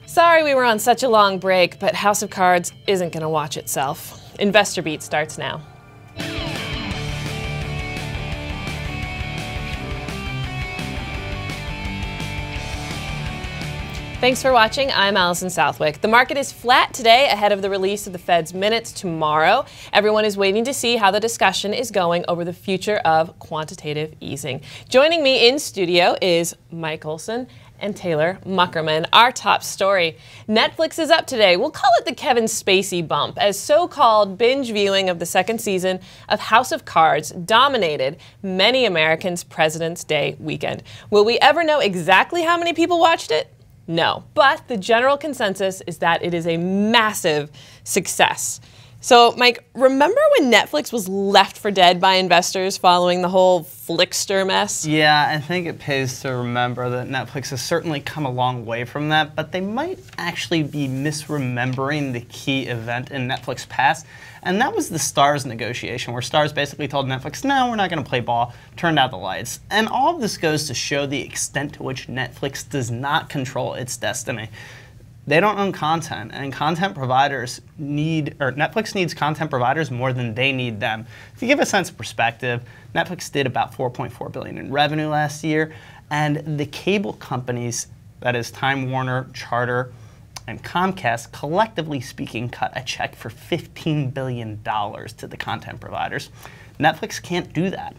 Sorry we were on such a long break, but House of Cards isn't going to watch itself. Investor Beat starts now. Thanks for watching. I'm Alison Southwick. The market is flat today ahead of the release of the Fed's minutes tomorrow. Everyone is waiting to see how the discussion is going over the future of quantitative easing. Joining me in studio is Mike Olsen and Taylor Muckerman. Our top story: Netflix is up today. We'll call it the Kevin Spacey bump, as so-called binge viewing of the second season of House of Cards dominated many Americans' President's Day weekend. Will we ever know exactly how many people watched it? No, but the general consensus is that it is a massive success. So, Mike, remember when Netflix was left for dead by investors following the whole Flickster mess? Yeah, I think it pays to remember that Netflix has certainly come a long way from that, but they might actually be misremembering the key event in Netflix past, and that was the Starz negotiation, where Starz basically told Netflix, no, we're not going to play ball, turned out the lights. And all of this goes to show the extent to which Netflix does not control its destiny. They don't own content, and content providers Netflix needs content providers more than they need them. To give a sense of perspective, Netflix did about $4.4 billion in revenue last year, and the cable companies, that is Time Warner, Charter, and Comcast, collectively speaking, cut a check for $15 billion to the content providers. Netflix can't do that.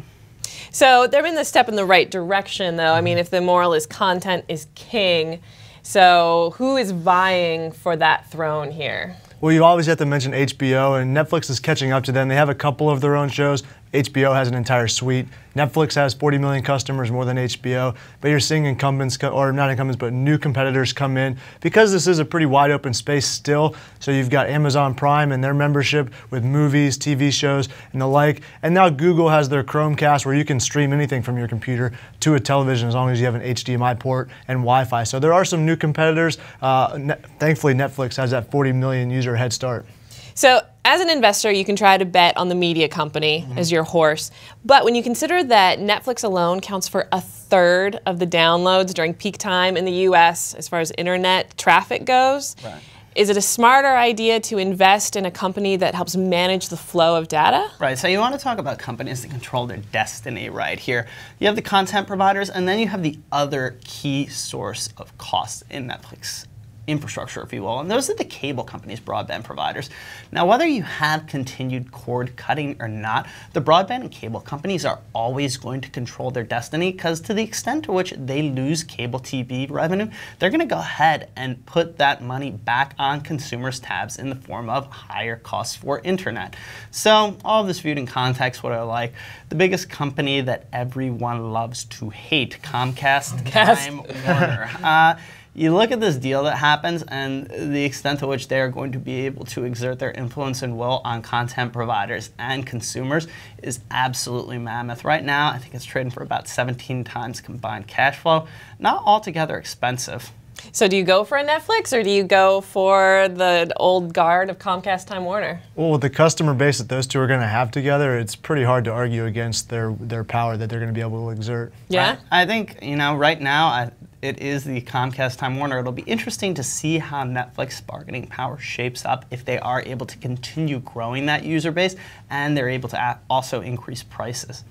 So they're in the step in the right direction, though. I mean, if the moral is content is king, so who is vying for that throne here? Well, you always have to mention HBO, and Netflix is catching up to them. They have a couple of their own shows. HBO has an entire suite. Netflix has 40 million customers, more than HBO, but you're seeing incumbents, or not incumbents, but new competitors come in because this is a pretty wide open space still. So you've got Amazon Prime and their membership with movies, TV shows, and the like. And now Google has their Chromecast, where you can stream anything from your computer to a television as long as you have an HDMI port and Wi-Fi. So there are some new competitors. Thankfully, Netflix has that 40 million user head start. So as an investor, you can try to bet on the media company as your horse. But when you consider that Netflix alone counts for a third of the downloads during peak time in the US as far as internet traffic goes, right, is it a smarter idea to invest in a company that helps manage the flow of data? Right, so you want to talk about companies that control their destiny right here. You have the content providers, and then you have the other key source of cost in Netflix infrastructure, if you will, and those are the cable companies, broadband providers. Now, whether you have continued cord cutting or not, the broadband and cable companies are always going to control their destiny, because to the extent to which they lose cable TV revenue, they're going to go ahead and put that money back on consumers' tabs in the form of higher costs for internet. So all of this viewed in context, what I like, the biggest company that everyone loves to hate, Comcast. Time Warner. You look at this deal that happens and the extent to which they are going to be able to exert their influence and will on content providers and consumers is absolutely mammoth. Right now, I think it's trading for about 17 times combined cash flow. Not altogether expensive. So do you go for a Netflix, or do you go for the old guard of Comcast Time Warner? Well, with the customer base that those two are going to have together, it's pretty hard to argue against their power that they're going to be able to exert. Yeah? I think, right now, it is the Comcast Time Warner. It'll be interesting to see how Netflix bargaining power shapes up if they are able to continue growing that user base and they're able to also increase prices.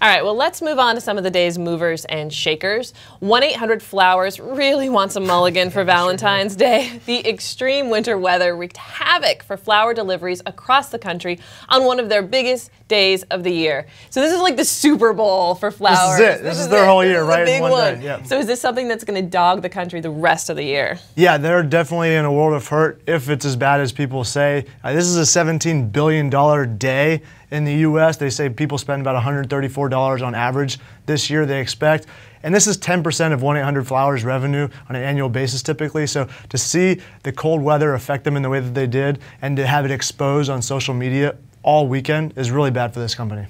All right, well, let's move on to some of the day's movers and shakers. 1-800-Flowers really wants a mulligan for Valentine's Day. The extreme winter weather wreaked havoc for flower deliveries across the country on one of their biggest days of the year. So this is like the Super Bowl for flowers. This is it. This is their whole year, right? In one day. Yeah. So is this something that's going to dog the country the rest of the year? Yeah, they're definitely in a world of hurt if it's as bad as people say. This is a $17 billion day. In the U.S., they say people spend about $134 on average this year, they expect. And this is 10% of 1-800-Flowers revenue on an annual basis typically. So to see the cold weather affect them in the way that they did and to have it exposed on social media all weekend is really bad for this company.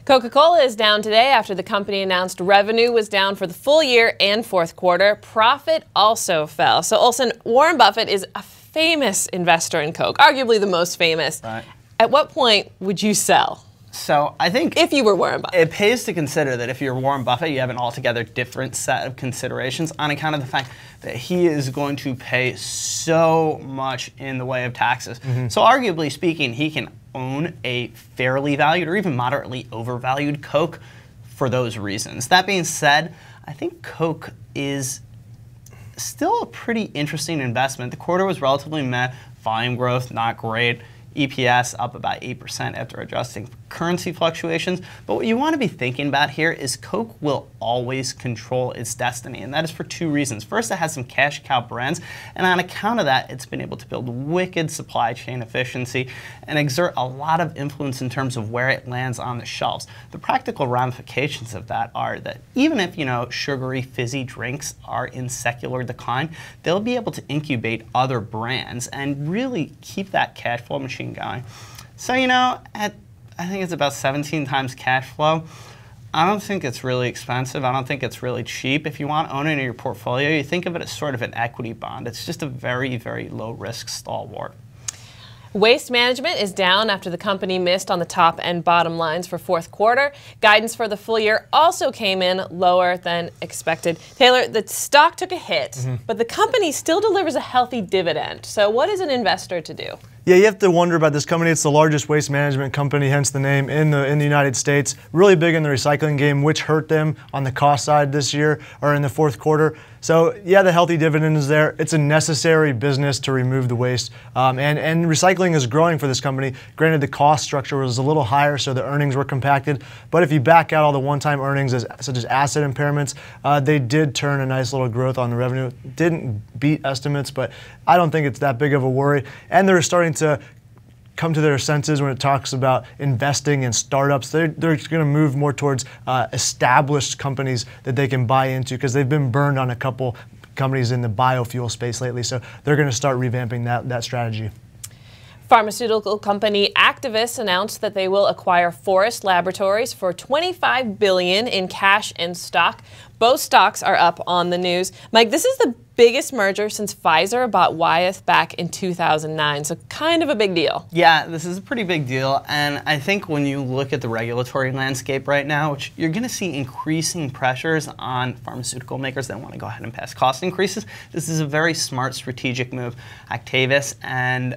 Coca-Cola is down today after the company announced revenue was down for the full year and fourth quarter. Profit also fell. So Olsen, Warren Buffett is a famous investor in Coke, arguably the most famous. Right. At what point would you sell? So I think If you were Warren Buffett. it pays to consider that if you're Warren Buffett, you have an altogether different set of considerations on account of the fact that he is going to pay so much in the way of taxes. So arguably speaking, he can own a fairly valued or even moderately overvalued Coke for those reasons. That being said, I think Coke is still a pretty interesting investment. The quarter was relatively meh, volume growth not great. EPS up about 8% after adjusting for currency fluctuations. But what you want to be thinking about here is Coke will always control its destiny, and that is for two reasons. First, it has some cash cow brands, and on account of that, it's been able to build wicked supply chain efficiency and exert a lot of influence in terms of where it lands on the shelves. The practical ramifications of that are that even if, sugary, fizzy drinks are in secular decline, they'll be able to incubate other brands and really keep that cash flow machine going. So, I think it's about 17 times cash flow. I don't think it's really expensive. I don't think it's really cheap. If you want to own it in your portfolio, you think of it as sort of an equity bond. It's just a very, very low-risk stalwart. Waste Management is down after the company missed on the top and bottom lines for fourth quarter. Guidance for the full year also came in lower than expected. Taylor, the stock took a hit, but the company still delivers a healthy dividend. So what is an investor to do? Yeah, you have to wonder about this company. It's the largest waste management company, hence the name, in the United States. Really big in the recycling game, which hurt them on the cost side this year or in the fourth quarter. So yeah, the healthy dividend is there. It's a necessary business to remove the waste, and recycling is growing for this company. Granted, the cost structure was a little higher, so the earnings were compacted. But if you back out all the one-time earnings, such as asset impairments, they did turn a nice little growth on the revenue. Didn't beat estimates, but I don't think it's that big of a worry. And they're starting to come to their senses when it talks about investing in startups. They're going to move more towards established companies that they can buy into, because they've been burned on a couple companies in the biofuel space lately. So they're going to start revamping that strategy. Pharmaceutical company Actavis announced that they will acquire Forest Laboratories for $25 billion in cash and stock. Both stocks are up on the news. Mike, this is the biggest merger since Pfizer bought Wyeth back in 2009, so kind of a big deal. Yeah, this is a pretty big deal, and I think when you look at the regulatory landscape right now, which you're going to see increasing pressures on pharmaceutical makers that want to go ahead and pass cost increases, this is a very smart strategic move. Actavis and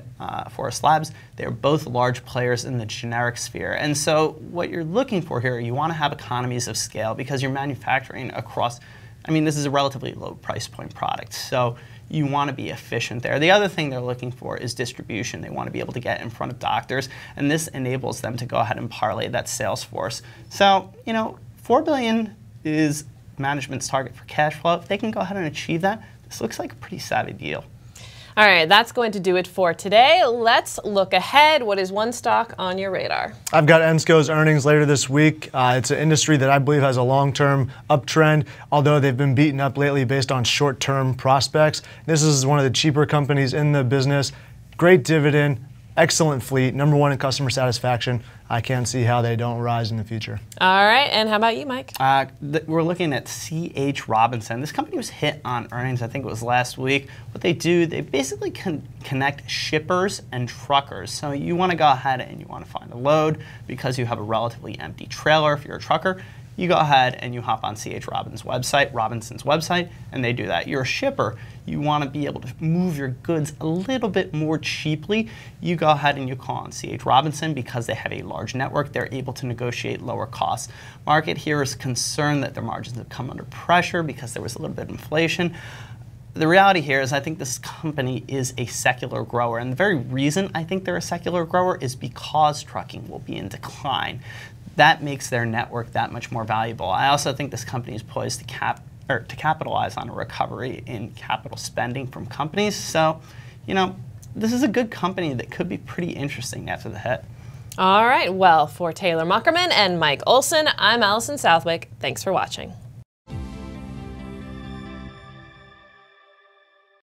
Forest Labs, they're both large players in the generic sphere, and so what you're looking for here, you want to have economies of scale because you're manufacturing across, this is a relatively low price point product, so you want to be efficient there. The other thing they're looking for is distribution. They want to be able to get in front of doctors, and this enables them to go ahead and parlay that sales force. So, $4 billion is management's target for cash flow. If they can go ahead and achieve that, this looks like a pretty savvy deal. All right, that's going to do it for today. Let's look ahead. What is one stock on your radar? I've got Ensco's earnings later this week. It's an industry that I believe has a long-term uptrend, although they've been beaten up lately based on short-term prospects. This is one of the cheaper companies in the business. Great dividend, excellent fleet, number one in customer satisfaction. I can't see how they don't rise in the future. All right, and how about you, Mike? We're looking at C.H. Robinson. This company was hit on earnings, I think it was last week. What they do, they basically connect shippers and truckers. So you want to go ahead and you want to find a load because you have a relatively empty trailer if you're a trucker. You go ahead and you hop on C.H. Robinson's website, and they do that. You're a shipper. You want to be able to move your goods a little bit more cheaply. You go ahead and you call on C.H. Robinson because they have a large network. They're able to negotiate lower costs. Market here is concerned that their margins have come under pressure because there was a little bit of inflation. The reality here is I think this company is a secular grower, and the very reason I think they're a secular grower is because trucking will be in decline. That makes their network that much more valuable. I also think this company is poised to capitalize on a recovery in capital spending from companies. So, this is a good company that could be pretty interesting after the hit. All right, well, for Taylor Muckerman and Mike Olsen, I'm Alison Southwick. Thanks for watching.